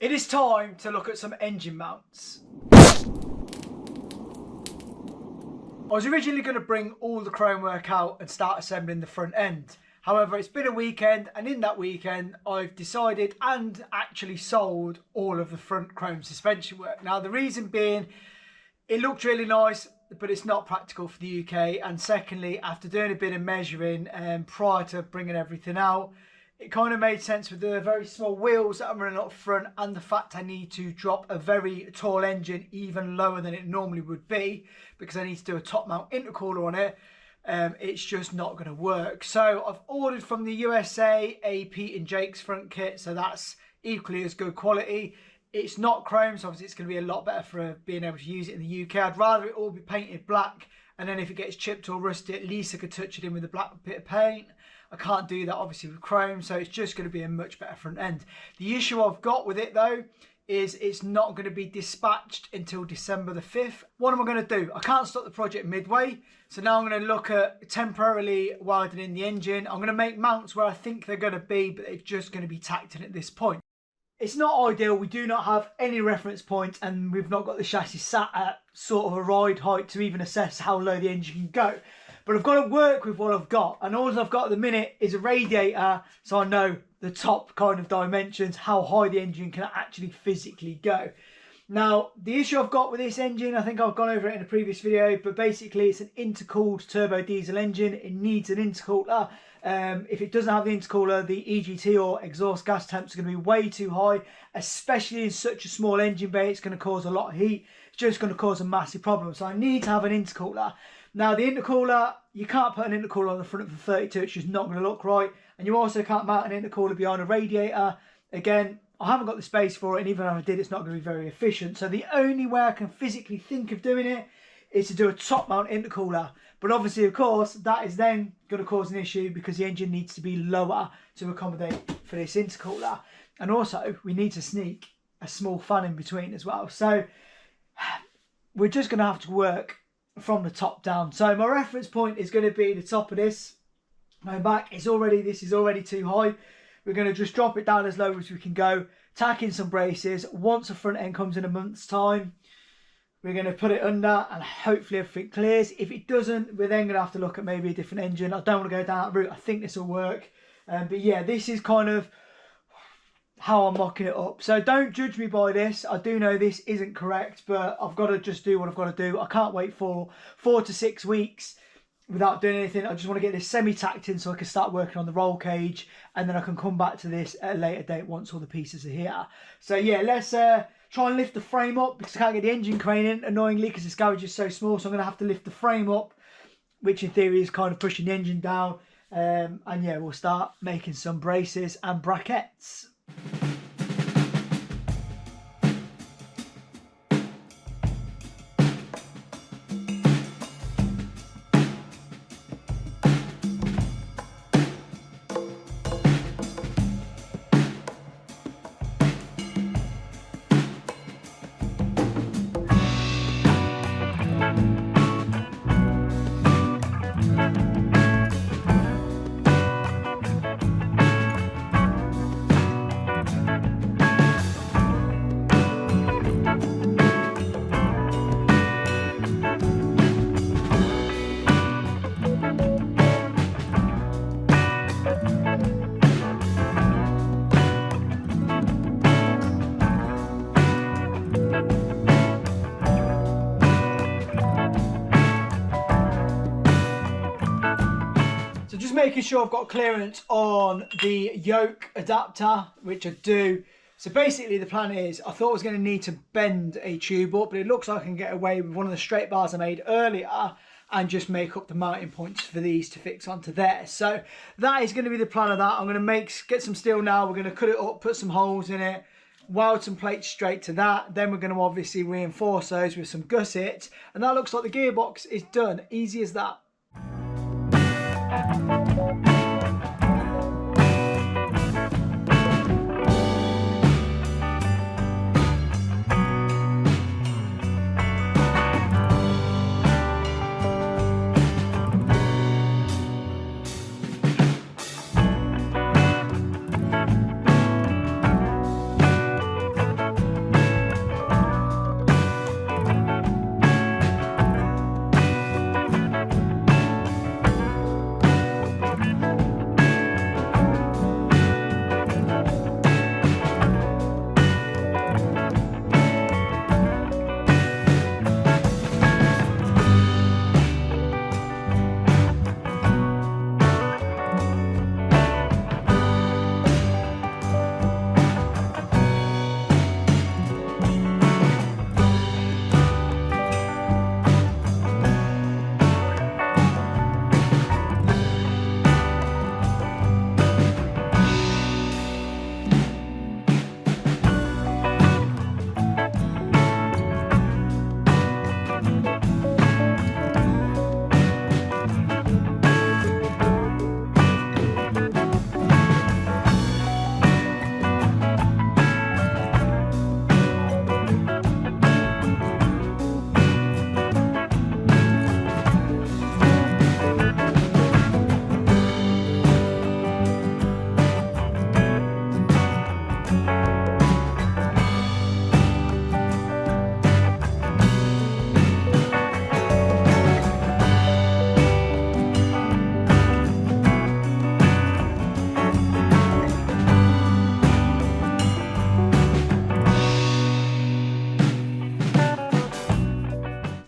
It is time to look at some engine mounts. I was originally going to bring all the chrome work out and start assembling the front end. However, it's been a weekend, and in that weekend I've decided and actually sold all of the front chrome suspension work. Now the reason being, it looked really nice, but it's not practical for the UK, and secondly, after doing a bit of measuring prior to bringing everything out, it kind of made sense with the very small wheels that I'm running up front and the fact I need to drop a very tall engine even lower than it normally would be because I need to do a top mount intercooler on it. It's just not going to work. So I've ordered from the USA a Pete and Jake's front kit, so that's equally as good quality. It's not chrome, so obviously it's going to be a lot better for being able to use it in the UK. I'd rather it all be painted black, and then if it gets chipped or rusty, at least I could touch it in with a black bit of paint. I can't do that obviously with chrome, so it's just going to be a much better front end. The issue I've got with it though is it's not going to be dispatched until December the 5th. What am I going to do? I can't stop the project midway, so now I'm going to look at temporarily widening the engine. I'm going to make mounts where I think they're going to be, but they're just going to be tacked in at this point. It's not ideal. We do not have any reference points, and we've not got the chassis sat at sort of a ride height to even assess how low the engine can go. But I've got to work with what I've got, and all I've got at the minute is a radiator, so I know the top kind of dimensions, how high the engine can actually physically go. Now, the issue I've got with this engine, I think I've gone over it in a previous video, but basically it's an intercooled turbo diesel engine. It needs an intercooler. If it doesn't have the intercooler, the EGT or exhaust gas temps are going to be way too high, especially in such a small engine bay. It's going to cause a lot of heat. It's just going to cause a massive problem. So I need to have an intercooler. Now the intercooler, you can't put an intercooler on the front of the 32, it's just not going to look right. And you also can't mount an intercooler behind a radiator. Again, I haven't got the space for it, and even if I did, it's not going to be very efficient. So the only way I can physically think of doing it is to do a top mount intercooler. But obviously, of course, that is then going to cause an issue because the engine needs to be lower to accommodate for this intercooler. And also, we need to sneak a small fan in between as well. So we're just going to have to work from the top down. So my reference point is going to be the top of this. My back is already, this is already too high. We're going to just drop it down as low as we can go, tack in some braces. Once the front end comes in a month's time, we're going to put it under and hopefully everything clears. If it doesn't, we're then going to have to look at maybe a different engine. I don't want to go down that route. I think this will work. But yeah, this is kind of how I'm mocking it up. So don't judge me by this. I do know this isn't correct, but I've got to just do what I've got to do. I can't wait for 4 to 6 weeks without doing anything. I just want to get this semi-tacked in so I can start working on the roll cage, and then I can come back to this at a later date once all the pieces are here. So yeah, let's try and lift the frame up because I can't get the engine crane in, annoyingly, because this garage is so small. So I'm going to have to lift the frame up, which in theory is kind of pushing the engine down. And yeah, we'll start making some braces and brackets. Making sure I've got clearance on the yoke adapter, which I do. So basically the plan is, I thought I was going to need to bend a tube up, but it looks like I can get away with one of the straight bars I made earlier and just make up the mounting points for these to fix onto there. So that is going to be the plan of that. I'm going to get some steel now. We're going to cut it up, put some holes in it, weld some plates straight to that. Then we're going to obviously reinforce those with some gussets, and that looks like the gearbox is done. Easy as that.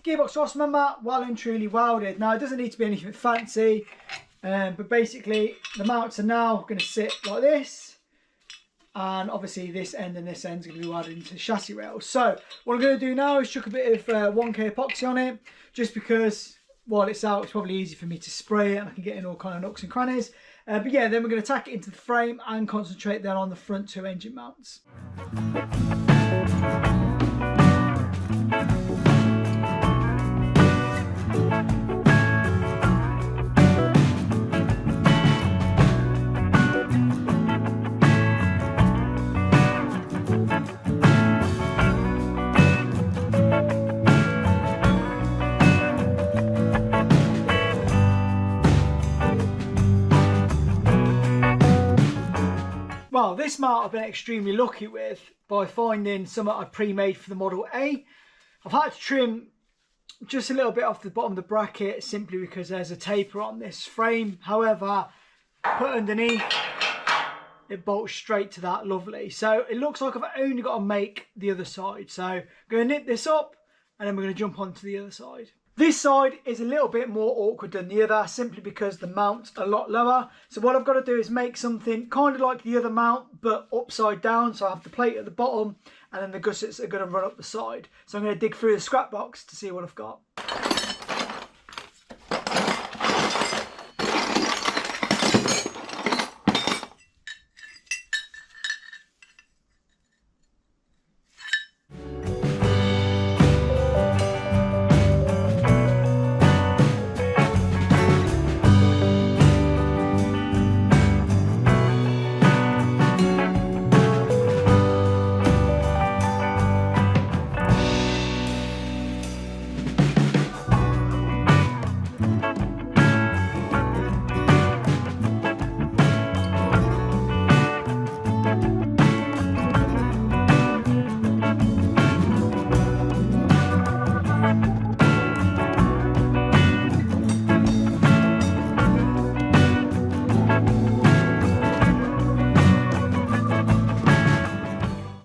gearbox cross member, well and truly welded. Now it doesn't need to be anything fancy, but basically the mounts are now going to sit like this, and obviously this end and this end is going to be welded into the chassis rails. So what I'm going to do now is chuck a bit of 1K epoxy on it, just because while it's out it's probably easy for me to spray it and I can get in all kind of nooks and crannies. But yeah, then we're going to tack it into the frame and concentrate then on the front 2 engine mounts. Well, this mount I've been extremely lucky with by finding some I pre-made for the Model A. I've had to trim just a little bit off the bottom of the bracket simply because there's a taper on this frame. However, put underneath, it bolts straight to that, lovely. So it looks like I've only got to make the other side. So I'm going to nip this up and then we're going to jump onto the other side. This side is a little bit more awkward than the other simply because the mount's a lot lower. So what I've got to do is make something kind of like the other mount but upside down. So I have the plate at the bottom and then the gussets are going to run up the side. So I'm going to dig through the scrap box to see what I've got.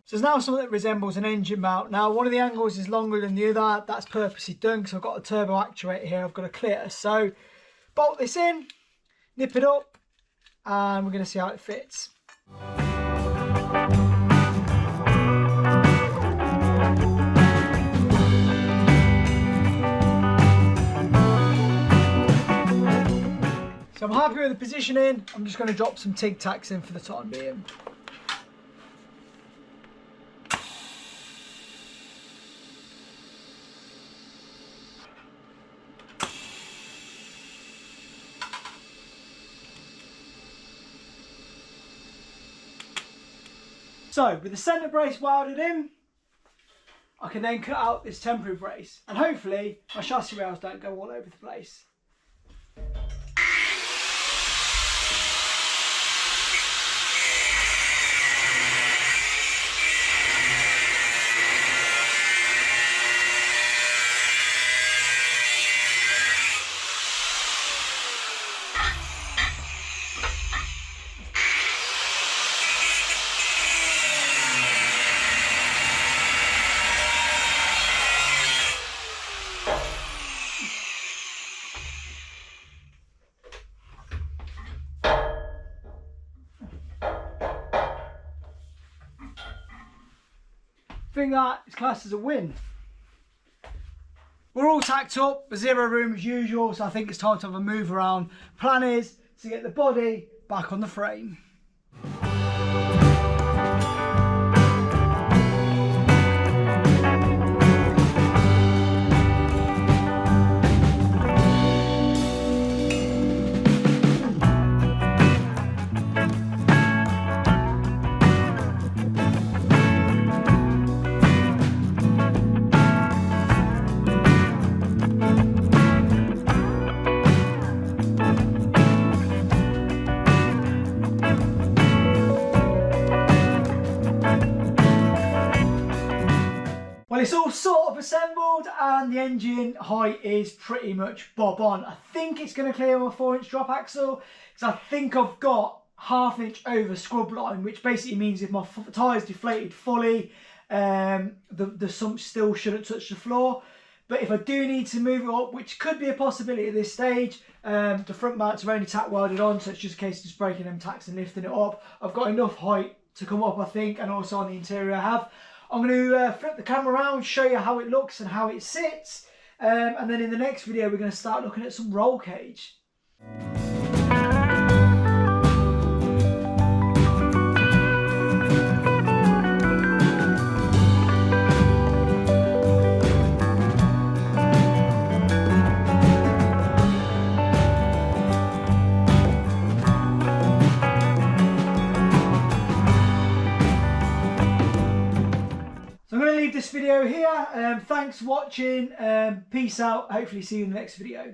There's now something that resembles an engine mount. Now one of the angles is longer than the other. That's purposely done because I've got a turbo actuator here I've got to clear. So bolt this in, nip it up, and we're going to see how it fits. So I'm happy with the positioning. I'm just going to drop some TIG tacks in for the time being. So with the centre brace welded in, I can then cut out this temporary brace and hopefully my chassis rails don't go all over the place. I think that is classed as a win. We're all tacked up, but zero room as usual, so I think it's time to have a move around. Plan is to get the body back on the frame. Well, it's all sort of assembled and the engine height is pretty much bob on. I think it's going to clear my 4-inch drop axle because I think I've got ½ inch over scrub line, which basically means if my tyre's deflated fully, the sump still shouldn't touch the floor. But if I do need to move it up, which could be a possibility at this stage, the front mounts are only tack welded on, so it's just a case of just breaking them tacks and lifting it up. I've got enough height to come up, I think, and also on the interior I have. I'm going to flip the camera around, show you how it looks and how it sits, and then in the next video we're going to start looking at some roll cage. I'm going to leave this video here. Thanks for watching. Peace out. Hopefully see you in the next video.